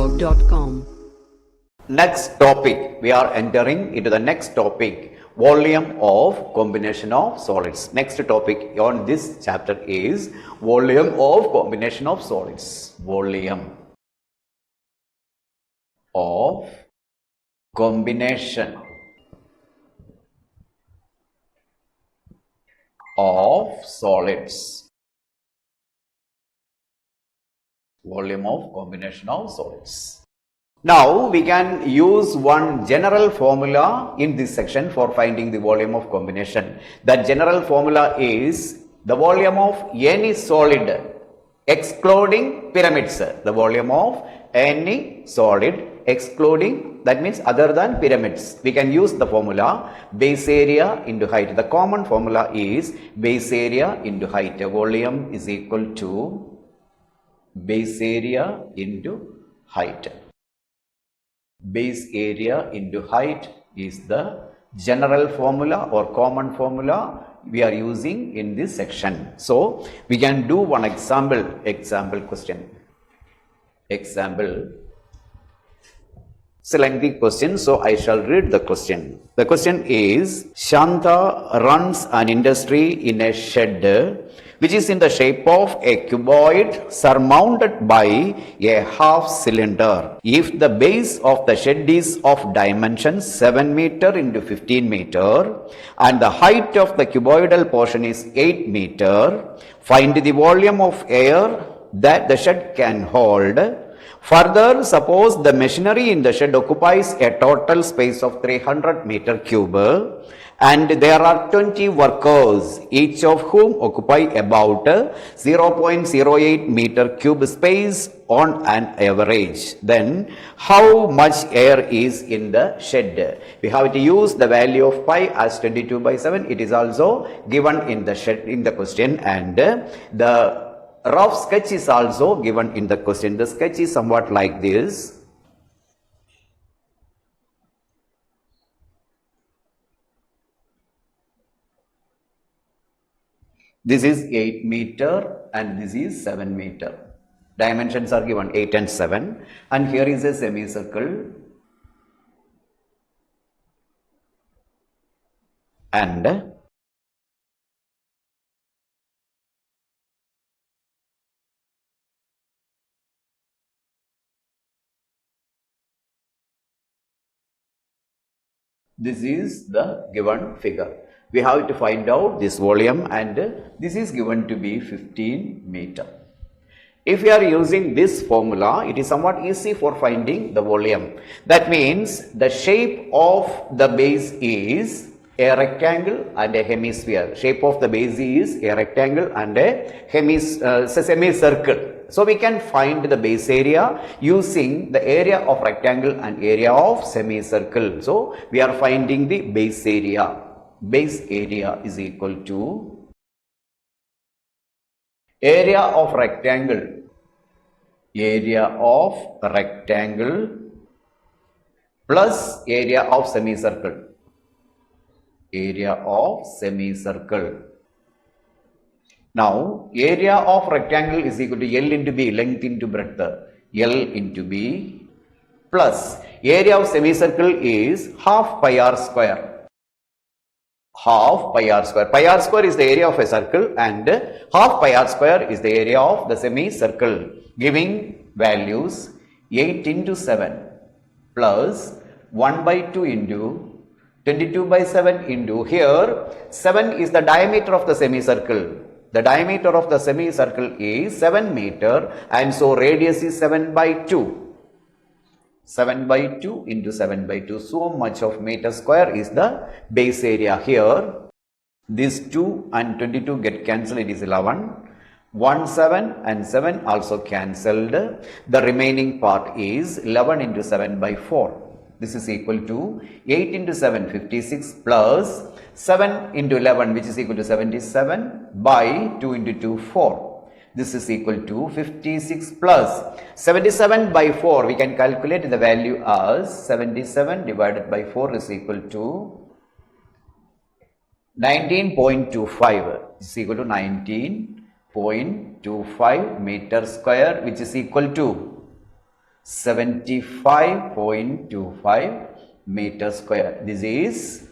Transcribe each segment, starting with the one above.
StudyTube.com. Next topic, we are entering into the next topic, volume of combination of solids. Next topic on this chapter is volume of combination of solids. Volume of combination of solids. Volume of combination of solids. Now we can use one general formula in this section for finding the volume of combination. That general formula is the volume of any solid excluding pyramids. The volume of any solid excluding, that means other than pyramids. We can use the formula base area into height. The common formula is base area into height. Volume is equal to base area into height. Base area into height is the general formula or common formula we are using in this section. So we can do one example question. It's a lengthy question, so I shall read the question. The question is, Shanta runs an industry in a shed which is in the shape of a cuboid surmounted by a half cylinder. If the base of the shed is of dimensions 7 meter into 15 meter and the height of the cuboidal portion is 8 meter, find the volume of air that the shed can hold. Further, suppose the machinery in the shed occupies a total space of 300 meter cube and there are 20 workers, each of whom occupy about 0.08 meter cube space on an average. Then, how much air is in the shed? We have to use the value of pi as 22/7. It is also given in the shed in the question, and the rough sketch is also given in the question. The sketch is somewhat like this. This is 8 meter and this is 7 meter. Dimensions are given 8 and 7, and here is a semicircle and this is the given figure. We have to find out this volume, and this is given to be 15 meter. If we are using this formula, it is somewhat easy for finding the volume. That means the shape of the base is a rectangle and a hemisphere. Shape of the base is a rectangle and a semicircle. So we can find the base area using the area of rectangle and area of semicircle. So we are finding the base area. Base area is equal to area of rectangle plus area of semicircle. Now, area of rectangle is equal to L into B, length into breadth, L into B, plus area of semicircle is half pi r square. Half pi r square. Pi r square is the area of a circle and half pi r square is the area of the semicircle, giving values 8 into 7 plus 1/2 into 22/7 into, here 7 is the diameter of the semicircle. The diameter of the semicircle is 7 meter, and so radius is 7/2. 7/2 into 7/2. So much of meter square is the base area here. These 2 and 22 get cancelled. It is 11. 1, 7 and 7 also cancelled. The remaining part is 11 into 7/4. This is equal to 8 into 7, 56 plus 7 into 11, which is equal to 77 by 2 into 2, 4. This is equal to 56 plus 77/4. We can calculate the value as 77 divided by 4 is equal to 19.25. This is equal to 19.25 meter square, which is equal to 75.25 meter square. This is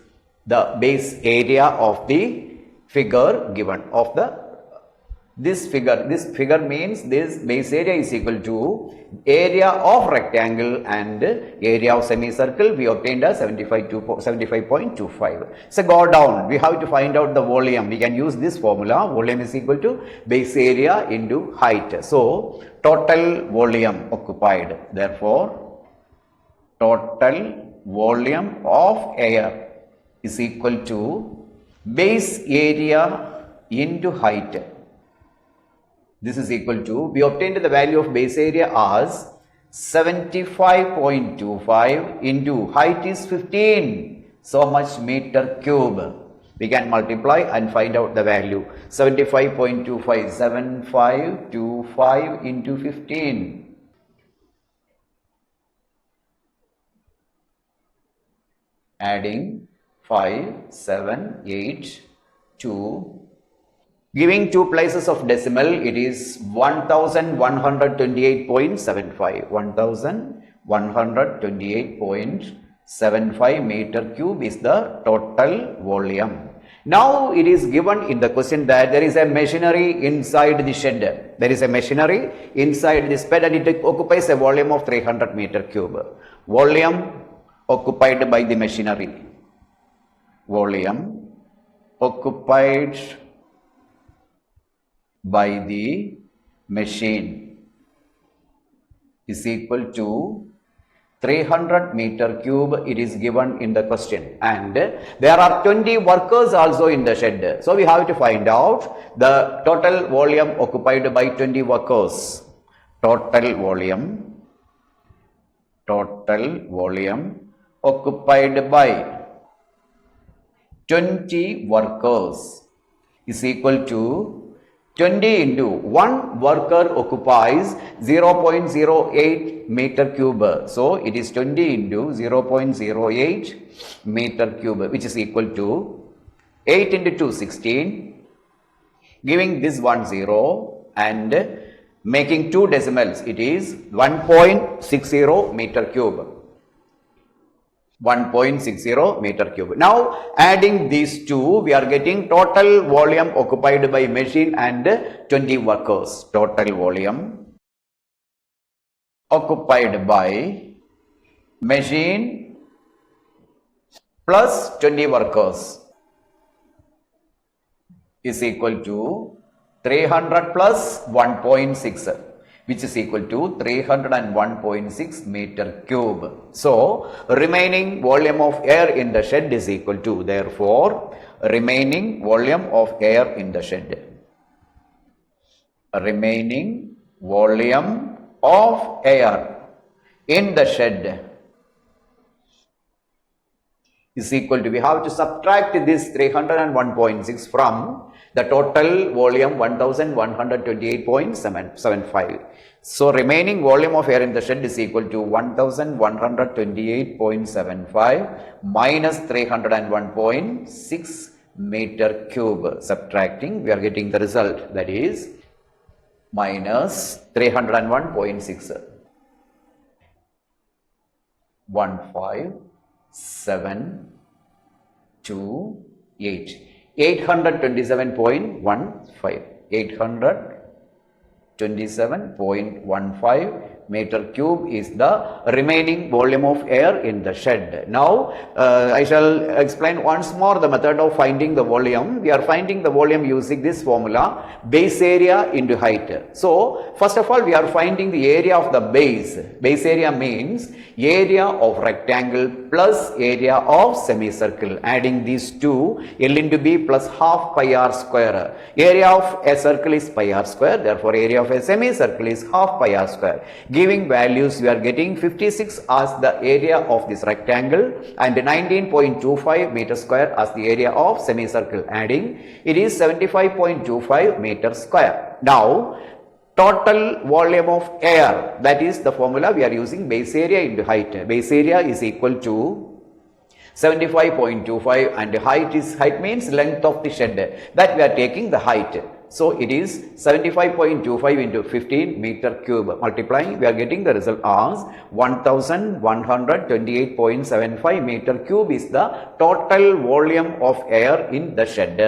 the base area of the figure given of the this figure means this base area is equal to area of rectangle and area of semicircle. We obtained a 75.25. So go down, we have to find out the volume. We can use this formula. Volume is equal to base area into height. So total volume occupied, therefore total volume of air is equal to base area into height. This is equal to, we obtained the value of base area as 75.25 into height is 15, so much meter cube. We can multiply and find out the value. 75.25, 7525 into 15. Adding 5, 7, 8, 2. Giving two places of decimal, it is 1128.75. 1128.75 meter cube is the total volume. Now it is given in the question that there is a machinery inside the shed. There is a machinery inside this shed and it occupies a volume of 300 meter cube. Volume occupied by the machinery. Volume occupied by the machine is equal to 300 meter cube. It is given in the question, and there are 20 workers also in the shed. So we have to find out the total volume occupied by 20 workers. Total volume occupied by 20 workers is equal to 20 into 1 worker occupies 0.08 meter cube. So it is 20 into 0.08 meter cube, which is equal to 8 into 2, 16. Giving this 1 0 and making two decimals, it is 1.60 meter cube. 1.60 meter cube. Now adding these two, we are getting total volume occupied by machine and 20 workers. Total volume occupied by machine plus 20 workers is equal to 300 plus 1.6, which is equal to 301.6 meter cube. So remaining volume of air in the shed is equal to, therefore remaining volume of air in the shed. Remaining volume of air in the shed is equal to, we have to subtract this 301.6 from the total volume 1128.75. So remaining volume of air in the shed is equal to 1128.75 minus 301.6 meter cube. Subtracting, we are getting the result, that is minus 301.6. 15,728. 827.15. 827.15 meter cube is the remaining volume of air in the shed. Now I shall explain once more the method of finding the volume. We are finding the volume using this formula, base area into height. So first of all, we are finding the area of the base. Base area means area of rectangle plus area of semicircle. Adding these two, L into B plus half pi r square. Area of a circle is pi r square, therefore area of a semicircle is half pi r square. Giving values, we are getting 56 as the area of this rectangle and 19.25 meter square as the area of semicircle. Adding, it is 75.25 meter square. Now total volume of air, that is the formula we are using, base area into height. Base area is equal to 75.25 and height means length of the shed, that we are taking the height. So it is 75.25 into 15 meter cube. Multiplying, we are getting the result as 1128.75 meter cube is the total volume of air in the shed.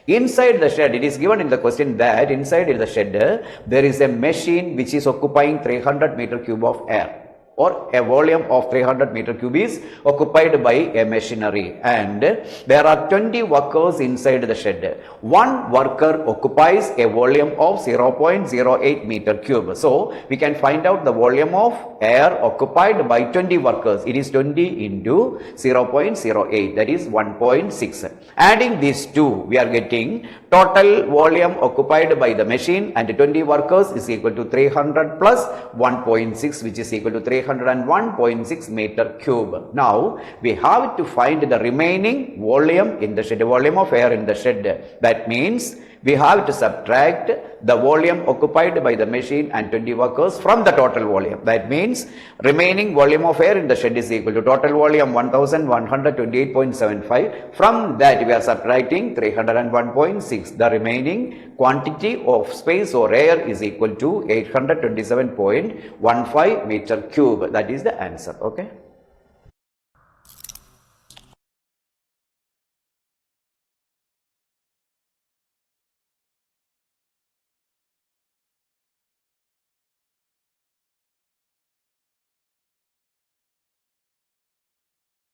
Inside the shed, it is given in the question that inside the shed, there is a machine which is occupying 300 meter cube of air, or a volume of 300 meter cube is occupied by a machinery, and there are 20 workers inside the shed. One worker occupies a volume of 0.08 meter cube. So we can find out the volume of air occupied by 20 workers. It is 20 into 0.08, that is 1.6. Adding these two, we are getting total volume occupied by the machine and 20 workers is equal to 300 plus 1.6, which is equal to 301.6 meter cube. Now we have to find the remaining volume in the shed, volume of air in the shed. That means we have to subtract the volume occupied by the machine and 20 workers from the total volume. That means remaining volume of air in the shed is equal to total volume 1128.75. From that we are subtracting 301.6. The remaining quantity of space or air is equal to 827.15 meter cube. That is the answer. Okay.